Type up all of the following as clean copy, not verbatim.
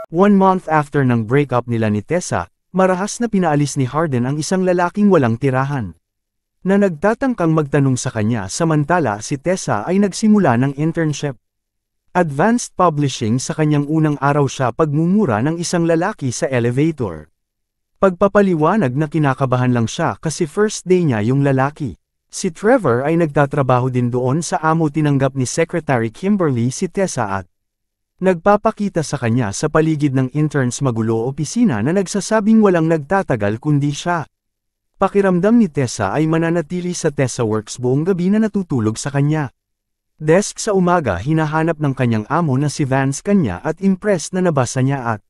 1 month after ng breakup nila ni Tessa, marahas na pinaalis ni Harden ang isang lalaking walang tirahan. Na nagtatangkang magtanong sa kanya samantala si Tessa ay nagsimula ng internship. Advanced publishing sa kanyang unang araw siya pagmumura ng isang lalaki sa elevator. Pagpapaliwanag na kinakabahan lang siya kasi first day niya yung lalaki. Si Trevor ay nagtatrabaho din doon sa amo tinanggap ni Secretary Kimberly si Tessa at nagpapakita sa kanya sa paligid ng interns magulo opisina na nagsasabing walang nagtatagal kundi siya. Pakiramdam ni Tessa ay mananatili sa Tessa Works buong gabi na natutulog sa kanya. Desk sa umaga hinahanap ng kanyang amo na si Vance kanya at impressed na nabasa niya at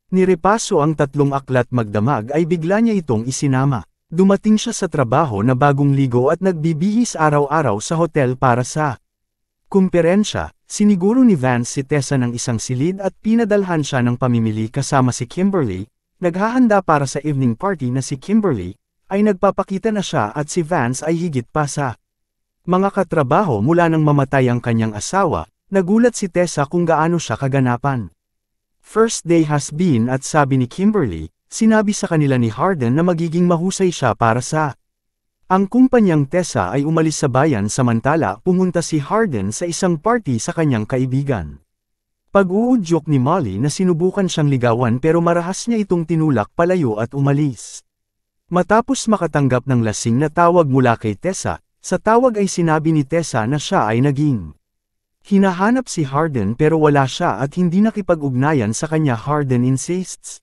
nirepaso ang 3 aklat magdamag ay bigla niya itong isinama. Dumating siya sa trabaho na bagong ligo at nagbibihis araw-araw sa hotel para sa kumperensya. Siniguro ni Vance si Tessa ng isang silid at pinadalhan siya ng pamimili kasama si Kimberly. Naghahanda para sa evening party na si Kimberly ay nagpapakita na siya at si Vance ay higit pa sa mga katrabaho mula nang mamatay ang kanyang asawa. Nagulat si Tessa kung gaano siya kaganapan. First day has been at sabi ni Kimberly, sinabi sa kanila ni Harden na magiging mahusay siya para sa ang kumpanyang Tessa ay umalis sa bayan samantala pumunta si Harden sa isang party sa kanyang kaibigan. Pag-uudyok ni Molly na sinubukan siyang ligawan pero marahas niya itong tinulak palayo at umalis. Matapos makatanggap ng lasing na tawag mula kay Tessa, sa tawag ay sinabi ni Tessa na siya ay naging hinahanap si Harden pero wala siya at hindi nakipag-ugnayan sa kanya. Harden insists.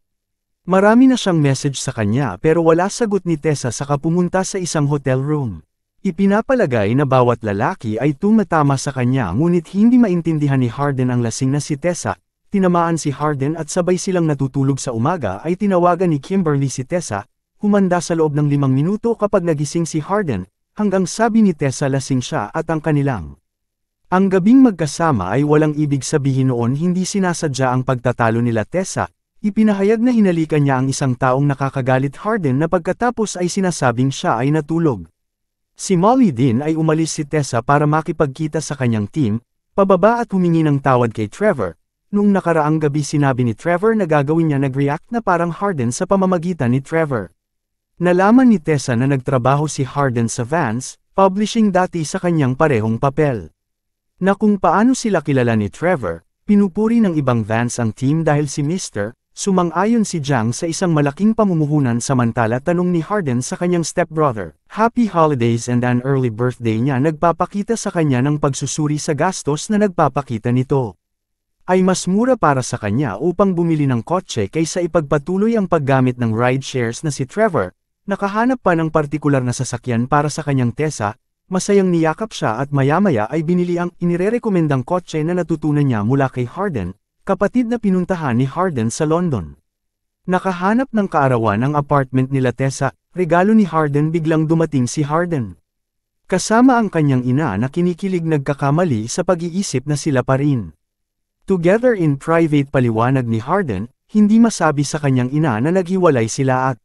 Marami na siyang message sa kanya pero wala sagot ni Tessa saka pumunta sa isang hotel room. Ipinapalagay na bawat lalaki ay tumatama sa kanya ngunit hindi maintindihan ni Harden ang lasing na si Tessa. Tinamaan si Harden at sabay silang natutulog sa umaga ay tinawagan ni Kimberly si Tessa. Humanda sa loob ng 5 minuto kapag nagising si Harden, hanggang sabi ni Tessa lasing siya at ang kanilang ang gabing magkasama ay walang ibig sabihin noon hindi sinasadya ang pagtatalo nila Tessa. Ipinahayag na hinalikan niya ang isang taong nakakagalit Harden na pagkatapos ay sinasabing siya ay natulog. Si Molly din ay umalis si Tessa para makipagkita sa kanyang team, pababa at humingi ng tawad kay Trevor. Noong nakaraang gabi sinabi ni Trevor na gagawin niya nag-react na parang Harden sa pamamagitan ni Trevor. Nalaman ni Tessa na nagtrabaho si Harden sa Vance, publishing dati sa kanyang parehong papel. Na kung paano sila kilala ni Trevor, pinupuri ng ibang Vance ang team dahil si Mr. Sumang-ayon si Jiang sa isang malaking pamumuhunan samantala tanong ni Harden sa kanyang stepbrother. Happy holidays and an early birthday niya nagpapakita sa kanya ng pagsusuri sa gastos na nagpapakita nito ay mas mura para sa kanya upang bumili ng kotse kaysa ipagpatuloy ang paggamit ng ride shares na si Trevor. Nakahanap pa ng partikular na sasakyan para sa kanyang Tessa. Masayang niyakap siya at maya-maya ay binili ang inirerekomendang kotse na natutunan niya mula kay Harden, kapatid na pinuntahan ni Harden sa London. Nakahanap ng kaarawan ang apartment nila Tessa, regalo ni Harden biglang dumating si Harden. Kasama ang kanyang ina na kinikilig nagkakamali sa pag-iisip na sila pa rin. Together in private paliwanag ni Harden, hindi masabi sa kanyang ina na naghiwalay sila at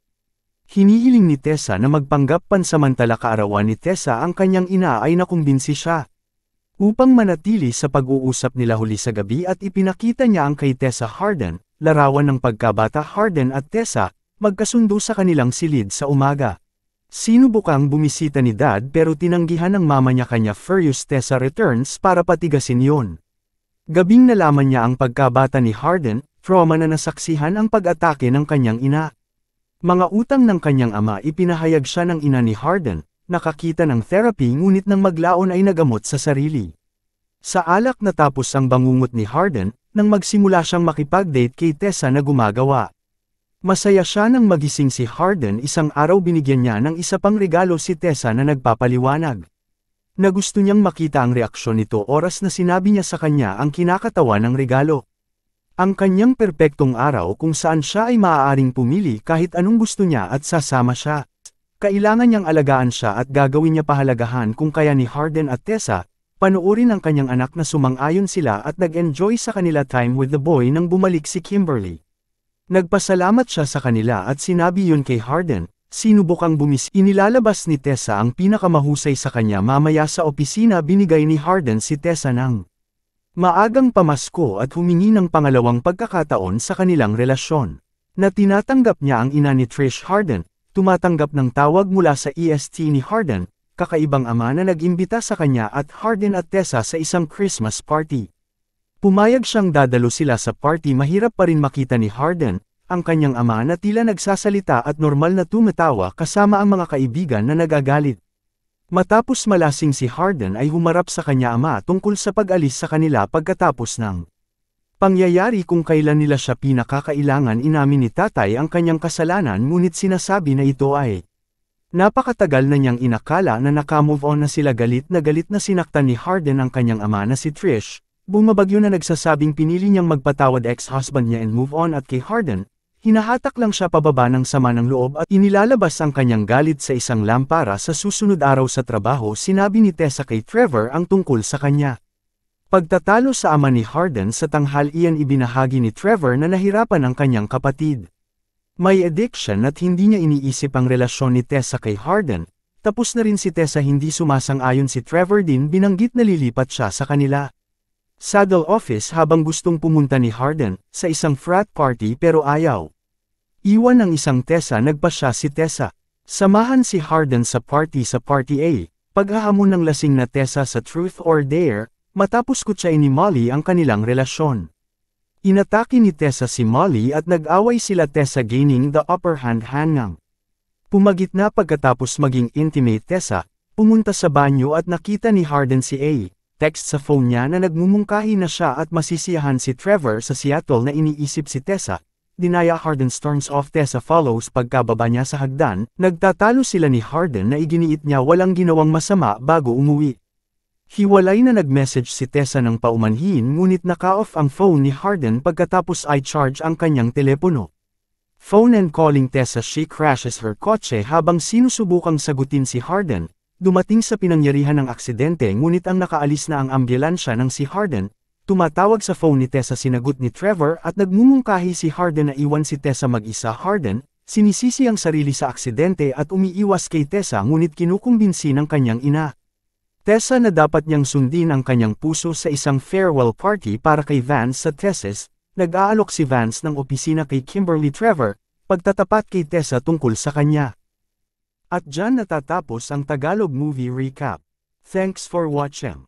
hinihiling ni Tessa na magpanggap pansamantala kaarawan ni Tessa ang kanyang ina ay nakumbinsi siya. Upang manatili sa pag-uusap nila huli sa gabi at ipinakita niya ang kay Tessa Harden, larawan ng pagkabata Harden at Tessa, magkasundo sa kanilang silid sa umaga. Sinubukang bumisita ni Dad pero tinanggihan ng mama niya kanya furious Tessa returns para patigasin yon. Gabing nalaman niya ang pagkabata ni Harden, trauma na nasaksihan ang pag-atake ng kanyang ina. Mga utang ng kanyang ama ipinahayag siya ng ina ni Harden. Nakakita ng therapy ngunit nang maglaon ay nagamot sa sarili. Sa alak natapos ang bangungot ni Harden, nang magsimula siyang makipag-date kay Tessa na gumagawa. Masaya siya nang magising si Harden isang araw binigyan niya ng isa pang regalo si Tessa na nagpapaliwanag. Na gusto niyang makita ang reaksyon nito oras na sinabi niya sa kanya ang kinakatawan ng regalo. Ang kanyang perpektong araw kung saan siya ay maaaring pumili kahit anong gusto niya at sasama siya. Kailangan niyang alagaan siya at gagawin niya pahalagahan kung kaya ni Harden at Tessa, panoorin ang kanyang anak na sumang-ayon sila at nag-enjoy sa kanila time with the boy nang bumalik si Kimberly. Nagpasalamat siya sa kanila at sinabi yun kay Harden, sinubukang inilalabas ni Tessa ang pinakamahusay sa kanya mamaya sa opisina binigay ni Harden si Tessa ng Maagang pamasko at humingi ng pangalawang pagkakataon sa kanilang relasyon. Na tinatanggap niya ang ina ni Trish Harden, tumatanggap ng tawag mula sa EST ni Harden, kakaibang ama na nag-imbita sa kanya at Harden at Tessa sa isang Christmas party. Pumayag siyang dadalo sila sa party. Mahirap pa rin makita ni Harden, ang kanyang ama na tila nagsasalita at normal na tumatawa kasama ang mga kaibigan na nagagalit. Matapos malasing si Harden ay humarap sa kanya ama tungkol sa pag-alis sa kanila pagkatapos ng pangyayari kung kailan nila siya pinakakailangan. Inamin ni tatay ang kanyang kasalanan ngunit sinasabi na ito ay napakatagal na niyang inakala na naka-move on na sila. Galit na sinaktan ni Harden ang kanyang ama na si Trish, bumabagyo na nagsasabing pinili niyang magpatawad ex-husband niya and move on at kay Harden, hinahatak lang siya pababa ng sama ng loob at inilalabas ang kanyang galit sa isang lampara sa susunod araw sa trabaho. Sinabi ni Tessa kay Trevor ang tungkol sa kanya pagtatalo sa ama ni Harden sa tanghalian. Ibinahagi ni Trevor na nahirapan ang kanyang kapatid. May addiction at hindi niya iniisip ang relasyon ni Tessa kay Harden. Tapos na rin si Tessa. Hindi sumasang-ayon si Trevor din. Binanggit na lilipat siya sa kanila Saddle office habang gustong pumunta ni Harden sa isang frat party pero ayaw. Iwan ng isang Tessa. Nagpasya si Tessa. Samahan si Harden sa party A. Paghahamon ng lasing na Tessa sa Truth or Dare, matapos kutsain ni Molly ang kanilang relasyon. Inatake ni Tessa si Molly at nag-away sila. Tessa gaining the upper hand hanggang pumagitna. Pagkatapos maging intimate Tessa, pumunta sa banyo at nakita ni Harden si A. Text sa phone niya na nagmumungkahi na siya at masisiyahan si Trevor sa Seattle na iniisip si Tessa. Dinaya Harden storms off. Tessa follows pagkababa niya sa hagdan. Nagtatalo sila ni Harden na iginiit niya walang ginawang masama bago umuwi. Hiwalay na. Nag-message si Tessa ng paumanhin ngunit naka-off ang phone ni Harden pagkatapos i-charge ang kanyang telepono. Phone and calling Tessa. She crashes her kotse habang sinusubukang sagutin si Harden. Dumating sa pinangyarihan ng aksidente ngunit ang nakaalis na ang ambulansya ng si Harden. Tumatawag sa phone ni Tessa. Sinagot ni Trevor at nagmumungkahi si Harden na iwan si Tessa mag-isa. Harden, sinisisi ang sarili sa aksidente at umiiwas kay Tessa ngunit kinukumbinsi ng kanyang ina Tessa na dapat niyang sundin ang kanyang puso sa isang farewell party para kay Vance sa Texas. Nag-aalok si Vance ng opisina kay Kimberly Trevor, pagtatapat kay Tessa tungkol sa kanya. At dyan natatapos ang Tagalog Movie Recap. Thanks for watching.